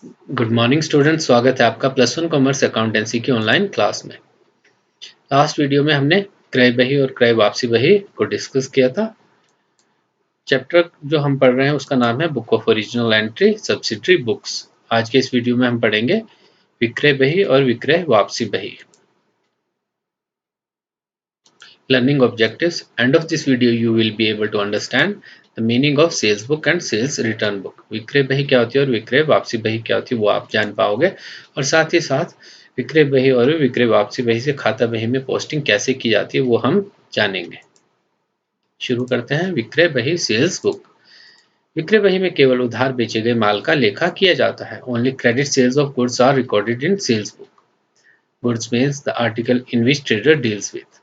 Good morning student, स्वागत है आपका प्लस वन कॉमर्स अकाउंटेंसी की ऑनलाइन क्लास में। लास्ट वीडियो में हमने क्रय बही और क्रय वापसी बही को डिस्कस किया था। चैप्टर जो हम पढ़ रहे हैं उसका नाम है book of original entry subsidiary books. आज के इस वीडियो में हम पढ़ेंगे विक्रय बही और विक्रय वापसी बही। Learning objectives. End of this video you will be able to understand the meaning of sales book and sales return book. विक्रय बही क्या होती है और विक्रय वापसी बही क्या होती है वो आप जान पाओगे, और साथ ही साथ विक्रय बही और विक्रय वापसी बही से खाता बही में पोस्टिंग कैसे की जाती है वो हम जानेंगे। शुरू करते हैं। विक्रय बही सेल्स बुक। विक्रय बही में केवल उधार बेचे गए माल का लेखा किया जाता है। Only credit sales of goods are recorded in sales book. Goods means the article in which trader deals with.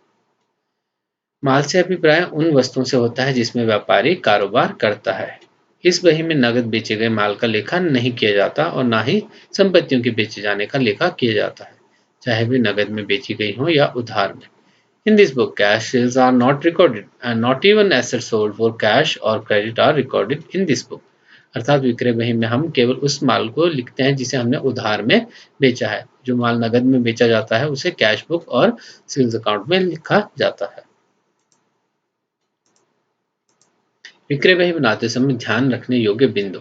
माल से अभिप्राय उन वस्तुओं से होता है जिसमें व्यापारी कारोबार करता है। इस बही में नगद बेचे गए माल का लेखा नहीं किया जाता और ना ही संपत्तियों के बेचे जाने का लेखा किया जाता है, चाहे वे नगद में बेची गई हो या उधार में। In this book cash sales are not recorded and not even assets sold for cash और credit are recorded in this book. अर्थात विक्रय बही में हम केवल उस माल को लिखते हैं जिसे हमने उधार में बेचा है। जो माल नगद में बेचा जाता है उसे कैश बुक और सेल्स अकाउंट में लिखा जाता है। विक्रय बही बनाते समय ध्यान रखने योग्य बिंदु।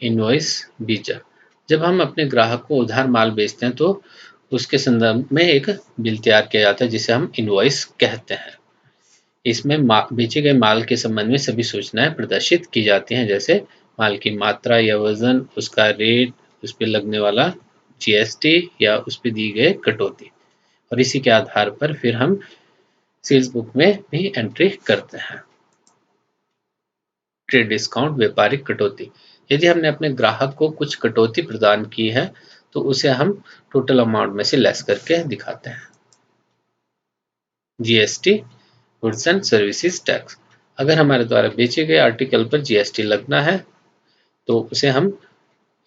इनवॉइस बीजा। जब हम अपने ग्राहक को उधार माल बेचते हैं तो उसके संदर्भ में एक बिल तैयार किया जाता है जिसे हम इनवॉइस कहते हैं। इसमें बेचे गए माल के संबंध में सभी सूचनाएं प्रदर्शित की जाती हैं, जैसे माल की मात्रा या वजन, उसका रेट, उस पर लगने वाला जीएसटी या उस पर दी गई कटौती, और इसी के आधार पर फिर हम सेल्स बुक में भी एंट्री करते हैं। ट्रेड डिस्काउंट व्यापारिक कटौती। यदि हमने अपने ग्राहक को कुछ कटौती प्रदान की है तो उसे हम टोटल अमाउंट में से लेस करके दिखाते हैं। GST goods and services tax. अगर हमारे द्वारा बेचे गए आर्टिकल पर जीएसटी लगना है तो उसे हम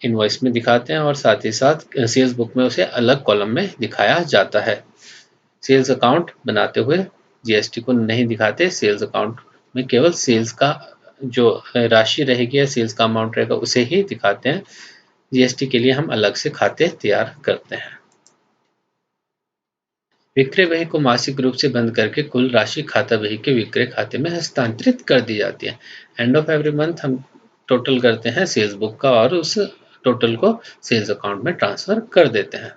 इनवॉइस में दिखाते हैं और साथ ही साथ सेल्स बुक में उसे अलग कॉलम में दिखाया जाता है। सेल्स अकाउंट बनाते हुए जीएसटी को नहीं दिखाते। सेल्स अकाउंट में केवल सेल्स का जो राशि रहेगी या सेल्स का अमाउंट रहेगा उसे ही दिखाते हैं। जीएसटी के लिए हम अलग से खाते तैयार करते हैं। विक्रय बही को मासिक रूप से बंद करके कुल राशि खाता बही के विक्रय खाते में हस्तांतरित कर दी जाती है। एंड ऑफ एवरी मंथ हम टोटल करते हैं सेल्स बुक का और उस टोटल को सेल्स अकाउंट में ट्रांसफर कर देते हैं।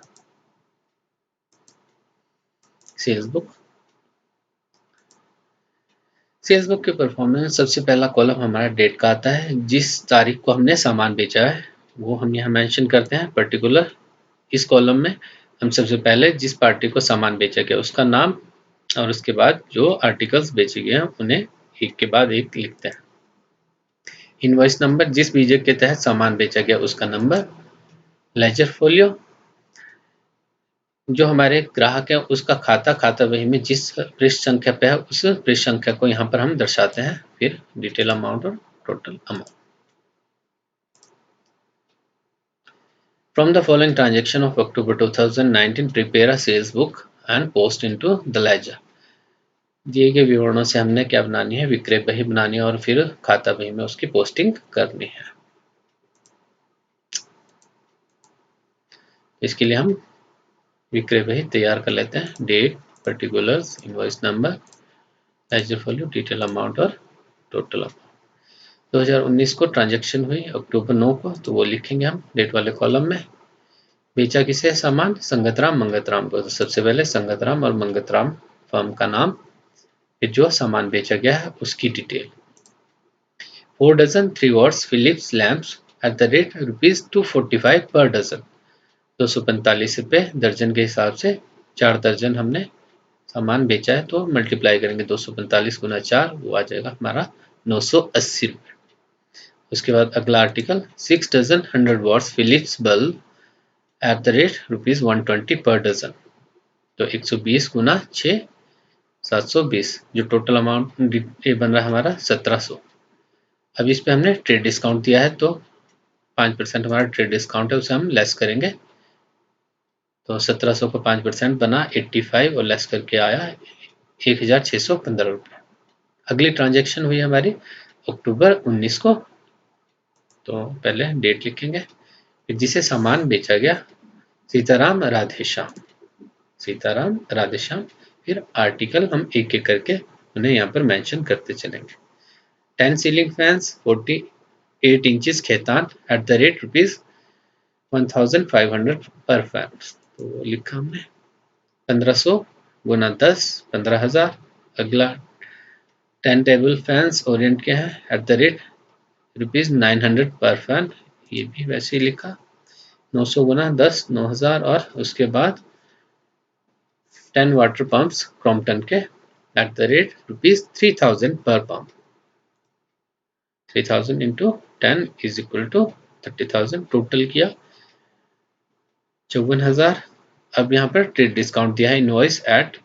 Sales book. सेल्स बुक के परफॉर्मेंस सबसे पहला कॉलम हमारा डेट का आता है। जिस तारीख को हमने सामान बेचा है वो हम यहाँ मेंशन करते हैं पर्टिकुलर। इस कॉलम में हम सबसे पहले जिस पार्टी को सामान बेचा गया उसका नाम और उसके बाद जो आर्टिकल्स बेचे गए हैं उन्हें एक के बाद एक लिखते हैं। इनवॉइस नंबर, जिस बीजक के तहत सामान बेचा गया उसका नंबर। लेजर फोलियो, जो हमारे ग्राहक है उसका खाता बही में जिस पृष्ठ संख्या पे है उस पृष्ठ संख्या को यहाँ पर हम दर्शाते हैं। फिर डिटेल अमाउंट और total amount. From the following transaction of October 2019, prepare a sales book and post into the ledger. दिए गए विवरणों से हमने क्या बनानी है, विक्रय बही बनानी है और फिर खाता बही में उसकी पोस्टिंग करनी है। इसके लिए हम विक्रय बही तैयार कर लेते हैं। Date, particulars, invoice number, ledger folio, detail amount और टोटल अमाउंट। 2019 को ट्रांजैक्शन हुई अक्टूबर 9 को, तो वो लिखेंगे हम डेट वाले कॉलम में। बेचा किसे सामान, संगतराम मंगतराम को। तो सबसे पहले संगतराम और मंगतराम फर्म का नाम, फिर जो सामान बेचा गया है उसकी detail. 4 dozen 3 watts Philips lamps at the rate ₹245 per dozen. 245 रुपये दर्जन के हिसाब से 4 दर्जन हमने सामान बेचा है, तो मल्टीप्लाई करेंगे 245 गुना 4, वो आ जाएगा हमारा 980 रुपये। उसके बाद अगला article 6 dozen 100 watts Philips bulb at the rate ₹120 per dozen. तो 120 गुना 6, 720, जो टोटल अमाउंट बन रहा है हमारा 1700। अब इस पे हमने ट्रेड डिस्काउंट दिया है तो 5% हमारा ट्रेड डिस्काउंट है, उसे हम लेस करेंगे। तो 1700 का 5% बना 85 और लेस करके आया 1615 रुपये। अगली ट्रांजेक्शन हुई हमारी अक्टूबर 19 को, तो पहले डेट लिखेंगे। जिसे सामान बेचा गया सीताराम राधेश्याम, सीताराम राधेश्याम। फिर आर्टिकल हम एक एक करके उन्हें यहाँ पर मेंशन करते चलेंगे। 10 ceiling fans 48 inches Khaitan at the rate ₹1500 per fan. तो लिखा हमने 1500 गुना 10 15,000। अगला 10 टेबल फैंस ओरिएंट के हैं एट द रेट ₹900 पर फैन, ये भी वैसे ही लिखा। 900 गुना 10 9,000 और उसके बाद 10 वाटर पंप्स क्रॉम्पटन के at the rate ₹3,000 per pump. 3,000 into 10 is equal to 30,000। Total किया 54,000। अब यहाँ पर ट्रेड डिस्काउंट दिया है इनवॉइस एट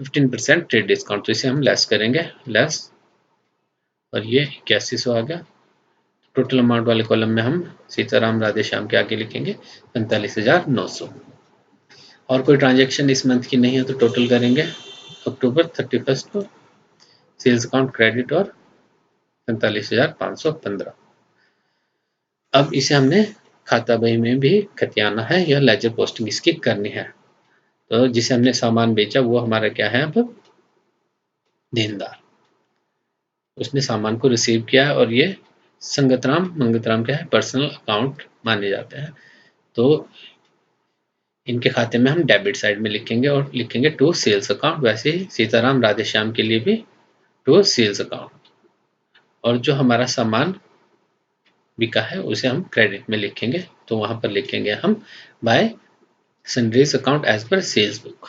15% ट्रेड डिस्काउंट, तो इसे हम लेस करेंगे, लेस, और ये 8100 आ गया। टोटल अमाउंट वाले कॉलम में हम सीताराम राधेश्याम के आगे लिखेंगे 45,900। और कोई ट्रांजेक्शन इस मंथ की नहीं है तो टोटल करेंगे अक्टूबर 31 को सेल्स अकाउंट क्रेडिट और 45,515। अब इसे हमने खाता बही में भी खतियाना है या लेजर पोस्टिंग इसकी करनी है। तो जिसे हमने सामान बेचा वो हमारा क्या है, अब देनदार, उसने सामान को रिसीव किया है और ये संगतराम मंगतराम क्या है, पर्सनल अकाउंट माने जाते हैं। तो इनके खाते में हम डेबिट साइड में लिखेंगे और लिखेंगे टू सेल्स अकाउंट। वैसे ही सीताराम राधेश्याम के लिए भी टू सेल्स अकाउंट, और जो हमारा सामान बिका है उसे हम क्रेडिट में लिखेंगे, तो वहां पर लिखेंगे हम by sundries account as per sales book.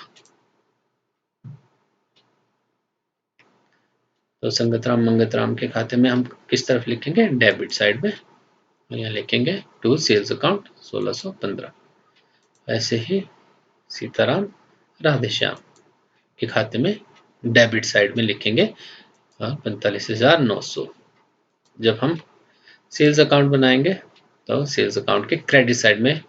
तो संगतराम मंगतराम के खाते में हम किस तरफ लिखेंगे, डेबिट साइड में, यहाँ लिखेंगे टू सेल्स अकाउंट 1615। ऐसे ही सीताराम राधेश्याम के खाते में डेबिट साइड में लिखेंगे 45,900। जब हम सेल्स अकाउंट बनाएंगे तो सेल्स अकाउंट के क्रेडिट साइड में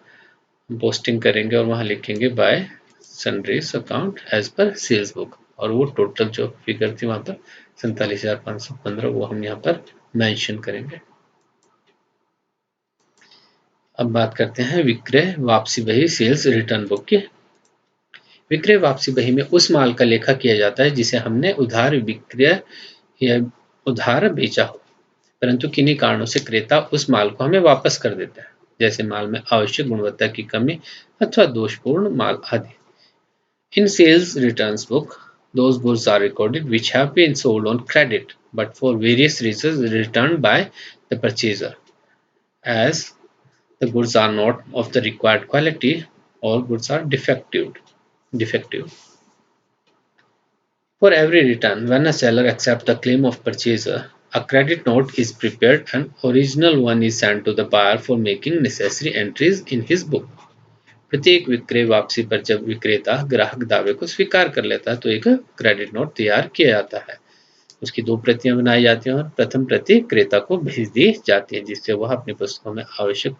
पोस्टिंग करेंगे और वहां लिखेंगे by sundries account as per sales book, और वो टोटल जो फिगर थी वहां पर 47,515 वो हम यहाँ पर मेंशन करेंगे। अब बात करते हैं विक्रय वापसी बही सेल्स रिटर्न बुक की। विक्रय वापसी बही में उस माल का लेखा किया जाता है जिसे हमने उधार विक्रय या उधार बेचा हो, परंतु किन्हीं कारणों से क्रेता उस माल को हमें वापस कर देता है, जैसे माल में आवश्यक गुणवत्ता की कमी अथवा दोषपूर्ण माल आदि। In sales returns book, those goods are recorded which have been sold on credit but for various reasons returned by the purchaser, as the goods are not of the required quality or goods are defective. For every return, when a seller accepts the claim of purchaser, a credit note is prepared and original one is sent to the buyer for making necessary entries in his book. प्रत्येक विक्रय वापसी पर जब विक्रेता ग्राहक दावे को स्वीकार कर लेता है तो एक क्रेडिट नोट तैयार किया जाता है। उसकी 2 प्रतियां बनाई जाती हैं और प्रथम प्रति क्रेता को भेज दी जाती है, जिससे वह अपनी पुस्तकों में आवश्यक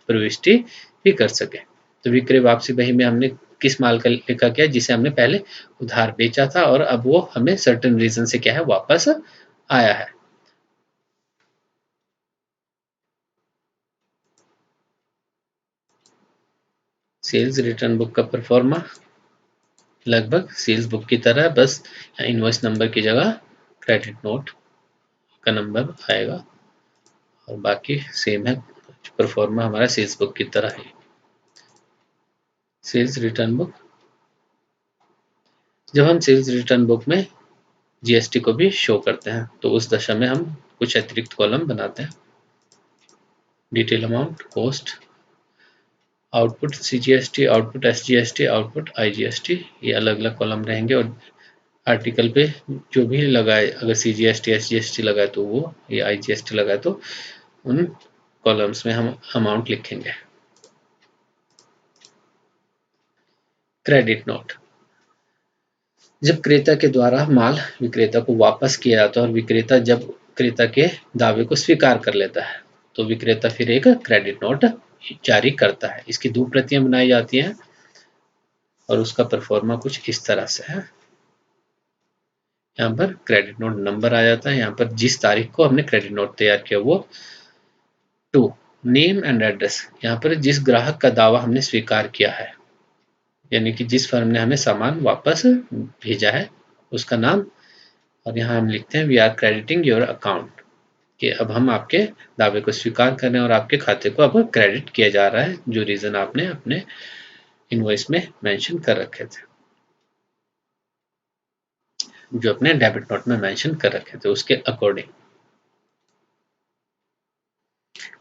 प्रविष्टि भी कर सके। तो विक्रय वापसी बही में हमने किस माल का लेखा किया, जिसे हमने पहले उधार बेचा था और अब वो हमें सर्टेन रीजन से क्या है, वापस आया है। सेल्स रिटर्न बुक का परफॉर्मा लगभग सेल्स बुक की तरह, बस इनवॉइस नंबर की जगह क्रेडिट नोट का नंबर आएगा और बाकी सेम है, परफॉर्मा हमारा सेल्स बुक की तरह है। सेल्स रिटर्न बुक, जब हम सेल्स रिटर्न बुक में जीएसटी को भी शो करते हैं तो उस दशा में हम कुछ अतिरिक्त कॉलम बनाते हैं। Detail amount, cost, output CGST, output SGST, output IGST, ये अलग अलग कॉलम रहेंगे और आर्टिकल पे जो भी लगाए, अगर सीजीएसटी एसजीएसटी लगाए तो वो, या आईजीएसटी लगाए तो उन कॉलम्स में हम अमाउंट लिखेंगे। क्रेडिट नोट, जब क्रेता के द्वारा माल विक्रेता को वापस किया जाता है और विक्रेता जब क्रेता के दावे को स्वीकार कर लेता है तो विक्रेता फिर एक क्रेडिट नोट जारी करता है। इसकी 2 प्रतियां बनाई जाती हैं और उसका परफॉर्मा कुछ इस तरह से है। यहाँ पर क्रेडिट नोट नंबर आ जाता है, यहाँ पर जिस तारीख को हमने क्रेडिट नोट तैयार किया वो 2 नेम एंड एड्रेस, यहाँ पर जिस ग्राहक का दावा हमने स्वीकार किया है, यानी कि जिस फर्म ने हमें सामान वापस भेजा है उसका नाम, और यहाँ हम लिखते हैं we are crediting your account, कि अब हम आपके दावे को स्वीकार कर रहे हैं और आपके खाते को अब क्रेडिट किया जा रहा है, जो रीजन आपने अपने इनवॉइस में मेंशन कर रखे थे, जो अपने डेबिट नोट में मेंशन कर रखे थे उसके according.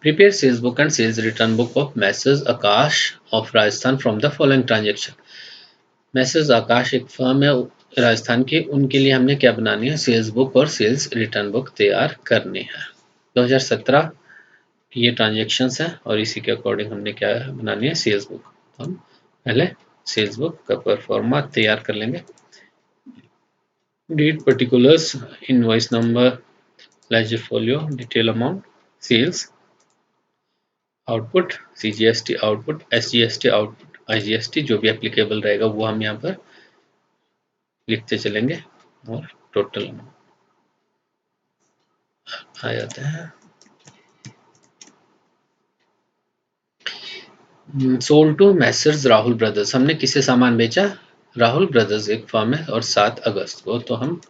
Prepare sales book and sales return book of messrs Akash of Rajasthan from the following transaction. Messrs Akash एक फर्म है राजस्थान की, उनके लिए हमने क्या बनानी है, सेल्स बुक और सेल्स रिटर्न बुक तैयार करनी है। 2017 ये ट्रांजेक्शन्स हैं और इसी के अकॉर्डिंग हमने क्या बनानी है, सेल्स बुक। हम पहले सेल्स बुक का परफॉर्मा तैयार कर लेंगे। Date, particulars, invoice number, ledger folio, detail amount, sales, output, CGST output, SGST output, IGST जो भी एप्लीकेबल रहेगा वो हम यहाँ पर लिखते चलेंगे, और टोटल अमाउंट आ जाता है। Sold to messrs Rahul brothers, हमने किसे सामान बेचा, राहुल ब्रदर्स एक फर्म है, और 7 अगस्त को, तो हम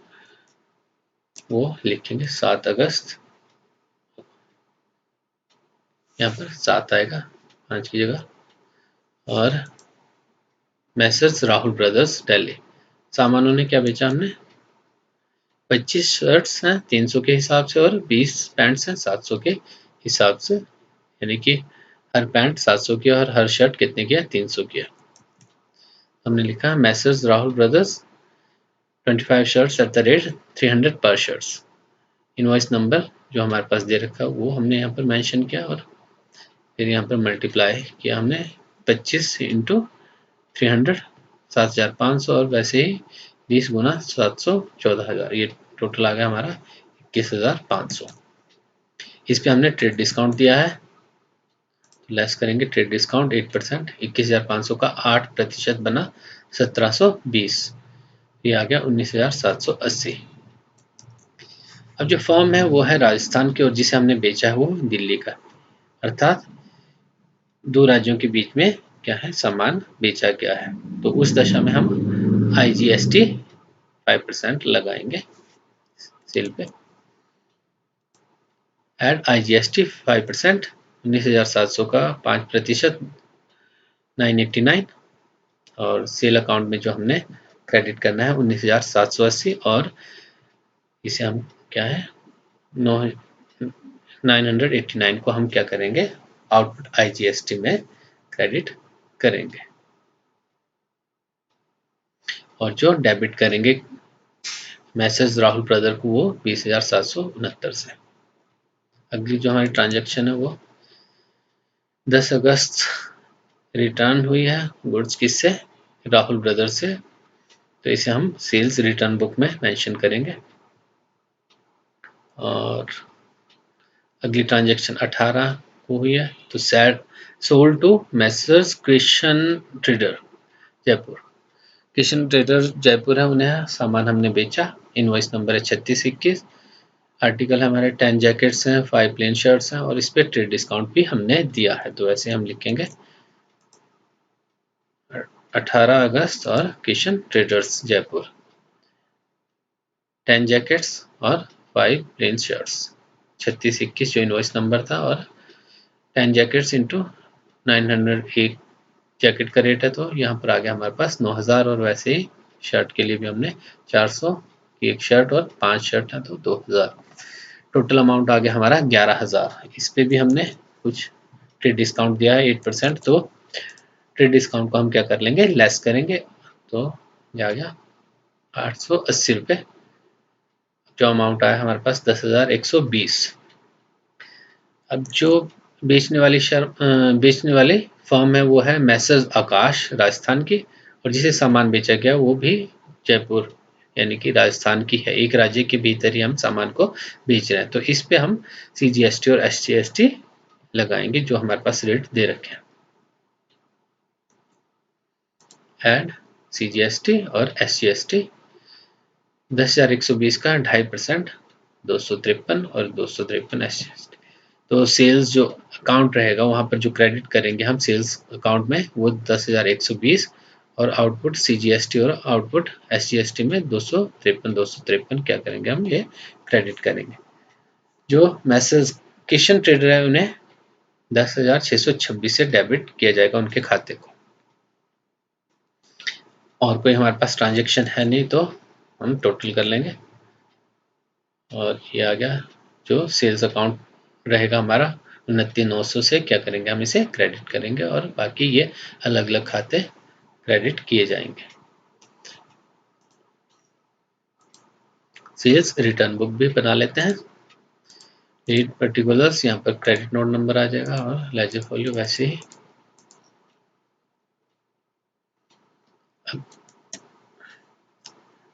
वो लिखेंगे 7 अगस्त, यहाँ पर 7 आएगा 5 की जगह, और मैसर्स राहुल ब्रदर्स दिल्ली, सामान उन्हें क्या बेचा हमने, 25 शर्ट्स हैं 300 के हिसाब से और 20 पैंट्स हैं 700 के हिसाब से, यानी कि हर पैंट 700 की और हर शर्ट कितने की है, 300 की है। हमने लिखा Messrs Rahul brothers 25 shirts eight the rate 300 पर शर्ट्स। इनवॉइस नंबर जो हमारे पास दे रखा है वो हमने यहाँ पर मेंशन किया, और फिर यहाँ पर मल्टीप्लाई किया हमने 25 इंटू 300 7,500, और वैसे ही 20 गुना 700 14,000, ये टोटल आ गया हमारा 21,500। इस पे हमने ट्रेड डिस्काउंट दिया है, लेस करेंगे ट्रेड डिस्काउंट 8%, 21,500 का 8% बना 1,720, ये आ गया 19,780। अब जो फर्म है वो है राजस्थान की, और जिसे हमने बेचा है वो दिल्ली का, अर्थात दो राज्यों के बीच में क्या है, सामान बेचा गया है, तो उस दशा में हम आईजीएसटी 5% लगाएंगे सेल पे। एड आईजीएसटी 5%, 19,700 का 5% 989, और सेल अकाउंट में जो हमने क्रेडिट करना है 19,780, और इसे हम क्या है 989 को हम क्या करेंगे, आउटपुट आईजीएसटी में क्रेडिट करेंगे, और जो डेबिट करेंगे मैसेज राहुल ब्रदर को वो 20,769 से। अगली जो हमारी ट्रांजैक्शन है वो 10 अगस्त रिटर्न हुई है गुड्स, किससे, राहुल ब्रदर से, तो इसे हम सेल्स रिटर्न बुक में मेंशन करेंगे। और अगली ट्रांजैक्शन 18 को हुई है, तो sold to messrs Krishna trader Jaipur, Krishna trader Jaipur है, उन्हें सामान हमने बेचा, इनवॉइस नंबर है 3621, आर्टिकल हमारे 10 जैकेट्स हैं, 5 प्लेन शर्ट्स हैं, और इस पे ट्रेड डिस्काउंट भी हमने दिया है, तो ऐसे हम लिखेंगे 18 अगस्त और किशन ट्रेडर्स जयपुर, 10 जैकेट्स और 5 प्लेन शर्ट्स, 3621 जो इनवॉइस नंबर था, और 10 जैकेट्स इंटू 901 जैकेट का रेट है, तो यहाँ पर आ गया हमारे पास 9,000, और वैसे ही शर्ट के लिए भी हमने 400 की एक शर्ट और 5 शर्ट है तो 2,000, टोटल अमाउंट आ गया हमारा 11,000। इस पे भी हमने कुछ ट्रेड डिस्काउंट दिया है 8%, तो ट्रेड डिस्काउंट को हम क्या कर लेंगे, लेस करेंगे, तो ये आ गया 880 रुपये, जो अमाउंट आया हमारे पास 10,120। अब जो बेचने वाली फर्म है वो है मैसर्स आकाश राजस्थान की, और जिसे सामान बेचा गया वो भी जयपुर यानी कि राजस्थान की है, एक राज्य के भीतर ही हम सामान को बेच रहे हैं, तो इस पे हम सीजीएसटी और एसजीएसटी लगाएंगे जो हमारे पास रेट दे रखे हैं। एड सीजीएसटी और एसजीएसटी 10,120 का 2.5%, 253 और 253 एसजीएसटी, तो सेल्स जो अकाउंट रहेगा वहाँ पर जो क्रेडिट करेंगे हम सेल्स अकाउंट में वो 10,120 और आउटपुट CGST और आउटपुट SGST में 253 क्या करेंगे हम ये क्रेडिट करेंगे। जो मैसेज किशन ट्रेडर है उन्हें 10,626 से डेबिट किया जाएगा उनके खाते को। और कोई हमारे पास ट्रांजेक्शन है नहीं तो हम टोटल कर लेंगे और ये आ गया जो सेल्स अकाउंट रहेगा हमारा 29,900 से क्या करेंगे हम इसे क्रेडिट करेंगे और बाकी ये अलग अलग खाते क्रेडिट किए जाएंगे। सेल्स रिटर्न बुक भी बना लेते हैं। रीड पर्टिकुलर्स, यहाँ पर क्रेडिट नोट नंबर आ जाएगा और लेजर फोलियो वैसे ही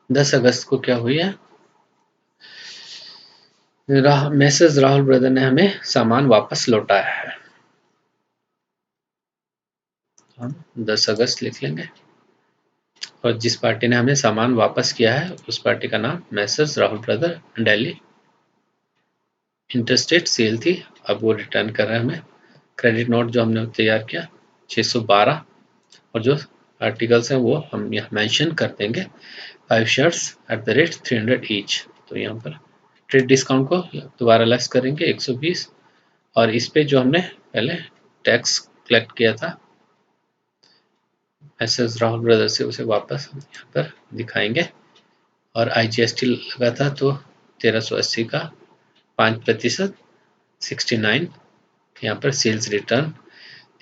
10 अगस्त को क्या हुई है, मैसेज राहुल ब्रदर ने हमें सामान वापस लौटाया है। हम 10 अगस्त लिख लेंगे और जिस पार्टी ने हमें सामान वापस किया है उस पार्टी का नाम messrs Rahul brother Delhi. Interstate sale थी, अब वो रिटर्न कर रहे हैं हमें। क्रेडिट नोट जो हमने तैयार किया 612 और जो आर्टिकल्स हैं वो हम यहाँ मेंशन कर देंगे 5 shirts eight the rate 300 each. तो यहाँ पर ट्रेड डिस्काउंट को दोबारा लेस करेंगे 120 और इस पे जो हमने पहले टैक्स कलेक्ट किया था मैसेज राहुल ब्रदर से उसे वापस हम यहाँ पर दिखाएंगे और IGST लगा था तो 1380 का 5% 69। यहाँ पर सेल्स रिटर्न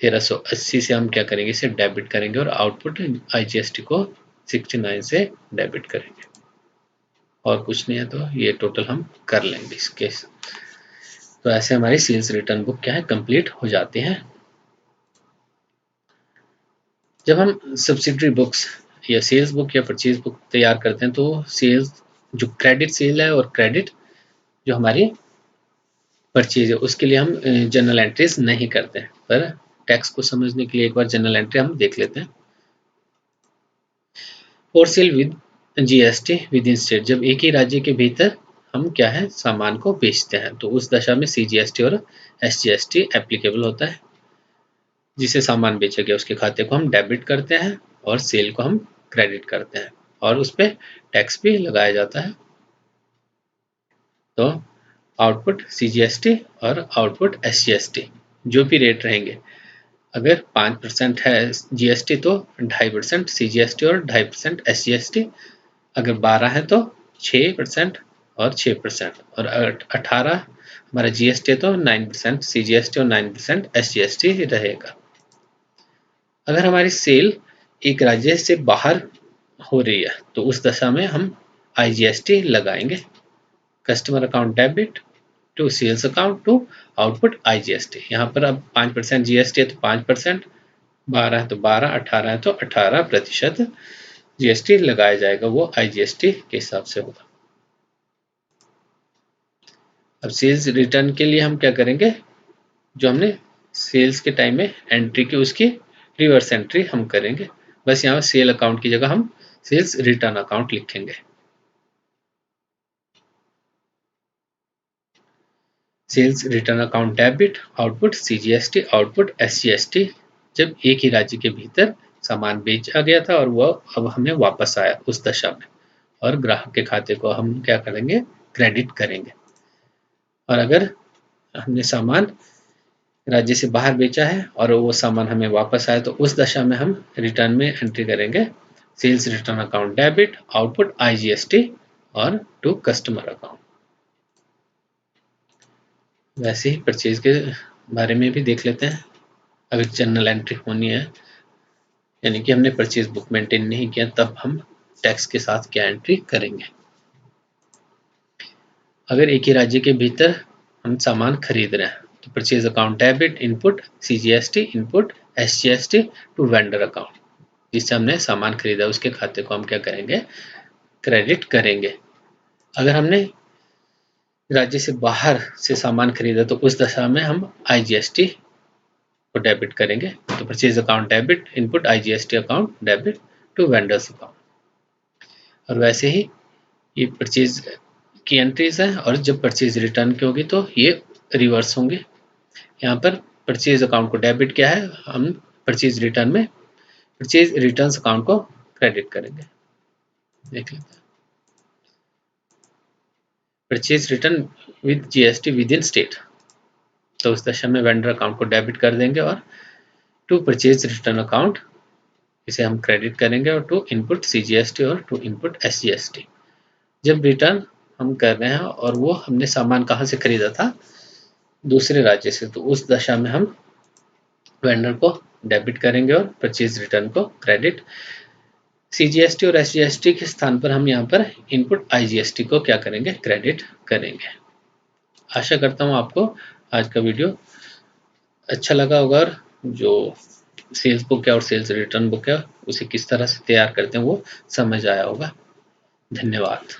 1380 से हम क्या करेंगे इसे डेबिट करेंगे और आउटपुट IGST को 69 से डेबिट करेंगे और कुछ नहीं है तो ये टोटल हम कर लेंगे इसके। तो ऐसे हमारी सेल्स रिटर्न बुक क्या है कंप्लीट हो जाती है। जब हम सब्सिडरी बुक्स या सेल्स बुक या परचेज बुक तैयार करते हैं तो सेल्स जो क्रेडिट सेल है और क्रेडिट जो हमारी परचेज है उसके लिए हम जनरल एंट्रीज नहीं करते हैं, पर टैक्स को समझने के लिए एक बार जनरल एंट्री हम देख लेते हैं। For sale with GST with in state, जब एक ही राज्य के भीतर हम क्या है सामान को बेचते हैं तो उस दशा में CGST और SGST एप्लीकेबल होता है। जिसे सामान बेचा गया उसके खाते को हम डेबिट करते हैं और सेल को हम क्रेडिट करते हैं और उस पर टैक्स भी लगाया जाता है। तो आउटपुट CGST और आउटपुट SGST जो भी रेट रहेंगे, अगर 5% है GST तो 2.5% CGST और 2.5% SGST, अगर 12 है तो 6% और 6% और 18 हमारा GST है तो 9% CGST और 9% SGST रहेगा। अगर हमारी सेल एक राज्य से बाहर हो रही है तो उस दशा में हम IGST लगाएंगे। Customer account debit to sales account to output IGST। यहाँ पर अब 5% GST है तो 5%, 12 है तो 12, 18 है तो 18% GST लगाया जाएगा, वो IGST के हिसाब से होगा। अब सेल्स रिटर्न के लिए हम क्या करेंगे, जो हमने सेल्स के टाइम में एंट्री की उसकी रिवर्स एंट्री हम करेंगे। बस यहाँ सेल अकाउंट की जगह हम सेल्स रिटर्न अकाउंट लिखेंगे। Sales return account debit output CGST output SGST, जब एक ही राज्य के भीतर सामान बेचा गया था और वह अब हमें वापस आया उस दशा में और ग्राहक के खाते को हम क्या करेंगे क्रेडिट करेंगे। और अगर हमने सामान राज्य से बाहर बेचा है और वो सामान हमें वापस आया तो उस दशा में हम रिटर्न में एंट्री करेंगे sales return account debit output IGST और टू कस्टमर अकाउंट। वैसे ही परचेज के बारे में भी देख लेते हैं। अगर जनरल एंट्री होनी है यानी कि हमने परचेज बुक मेंटेन नहीं किया तब हम टैक्स के साथ क्या एंट्री करेंगे। अगर एक ही राज्य के भीतर हम सामान खरीद रहे हैं तो purchase account debit input CGST input SGST to vendor account, जिससे हमने सामान खरीदा उसके खाते को हम क्या करेंगे क्रेडिट करेंगे। अगर हमने राज्य से बाहर से सामान खरीदा तो उस दशा में हम IGST को डेबिट करेंगे। तो purchase account debit input IGST account debit to vendors account. और वैसे ही ये परचेज की एंट्रीज हैं और जब परचेज रिटर्न की होगी तो ये रिवर्स होंगे। यहाँ पर परचेज अकाउंट को डेबिट किया है, हम परचेज रिटर्न में परचेज रिटर्न्स अकाउंट को क्रेडिट करेंगे। देख लेते हैं, purchase return with GST with in state, तो उस दशा में वेंडर अकाउंट को डेबिट कर देंगे और टू परचेज रिटर्न अकाउंट इसे हम क्रेडिट करेंगे और टू इनपुट सीजीएसटी और टू इनपुट एसजीएसटी। जब रिटर्न हम कर रहे हैं और वो हमने सामान कहाँ से खरीदा था, दूसरे राज्य से, तो उस दशा में हम वेंडर को डेबिट करेंगे और परचेज रिटर्न को क्रेडिट। सीजीएसटी और एसजीएसटी के स्थान पर हम यहाँ पर इनपुट आईजीएसटी को क्या करेंगे, क्रेडिट करेंगे। आशा करता हूँ आपको आज का वीडियो अच्छा लगा होगा और जो सेल्स बुक है और सेल्स रिटर्न बुक है उसे किस तरह से तैयार करते हैं वो समझ आया होगा। धन्यवाद।